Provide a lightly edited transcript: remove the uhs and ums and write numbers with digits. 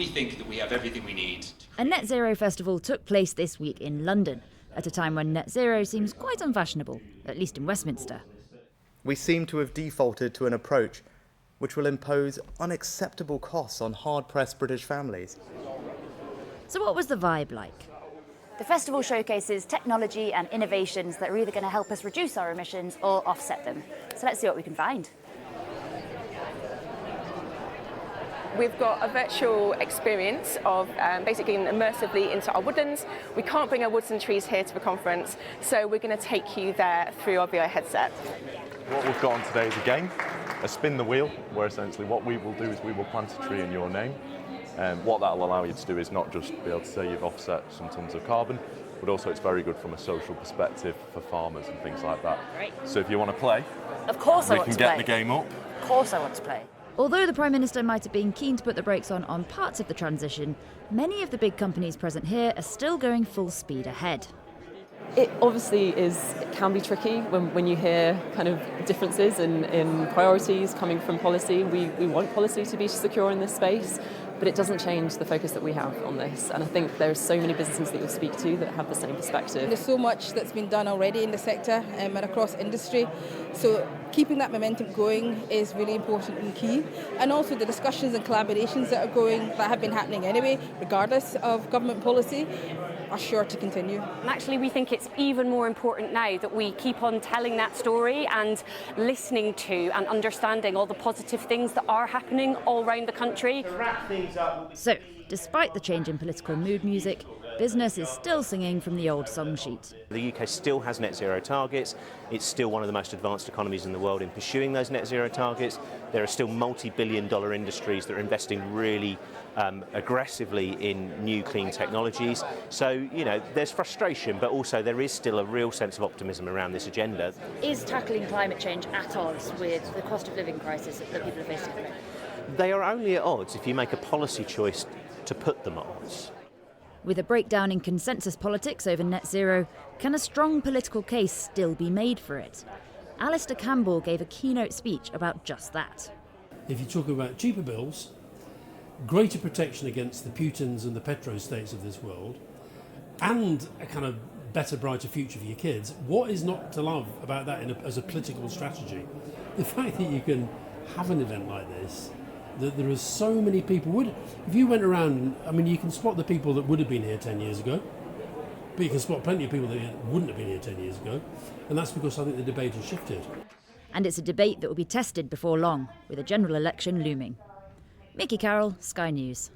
We think that we have everything we need. A Net Zero festival took place this week in London, at a time when net zero seems quite unfashionable, at least in Westminster. We seem to have defaulted to an approach which will impose unacceptable costs on hard-pressed British families. So what was the vibe like? The festival showcases technology and innovations that are either going to help us reduce our emissions or offset them. So let's see what we can find. We've got a virtual experience of basically immersively into our woodlands. We can't bring our woods and trees here to the conference, so we're going to take you there through our VR headset. What we've got on today is a game, a spin the wheel, where essentially what we will do is we will plant a tree in your name. And what that will allow you to do is not just be able to say you've offset some tons of carbon, but also it's very good from a social perspective for farmers and things like that. Great. So if you want to play, of course I want to play. We can get the game up. Of course I want to play. Although the Prime Minister might have been keen to put the brakes on parts of the transition, many of the big companies present here are still going full speed ahead. It obviously it can be tricky when you hear kind of differences in priorities coming from policy. We want policy to be secure in this space, but it doesn't change the focus that we have on this. And I think there are so many businesses that you'll speak to that have the same perspective. There's so much that's been done already in the sector and across industry. So keeping that momentum going is really important and key. And also the discussions and collaborations that have been happening anyway, regardless of government policy, are sure to continue. And actually we think it's even more important now that we keep on telling that story and listening to and understanding all the positive things that are happening all around the country. So, despite the change in political mood music, business is still singing from the old song sheet. The UK still has net zero targets. It's still one of the most advanced economies in the world in pursuing those net zero targets. There are still multi-billion-dollar industries that are investing really aggressively in new clean technologies. So, there's frustration, but also there is still a real sense of optimism around this agenda. Is tackling climate change at odds with the cost of living crisis that people are facing today? They are only at odds if you make a policy choice to put them at odds. With a breakdown in consensus politics over net zero, can a strong political case still be made for it? Alistair Campbell gave a keynote speech about just that. If you talk about cheaper bills, greater protection against the Putins and the petrostates of this world, and a kind of better, brighter future for your kids, what is not to love about that as a political strategy? The fact that you can have an event like this, that there are so many people. If you went around, you can spot the people that would have been here 10 years ago, but you can spot plenty of people that wouldn't have been here 10 years ago, and that's because I think the debate has shifted. And it's a debate that will be tested before long, with a general election looming. Mickey Carroll, Sky News.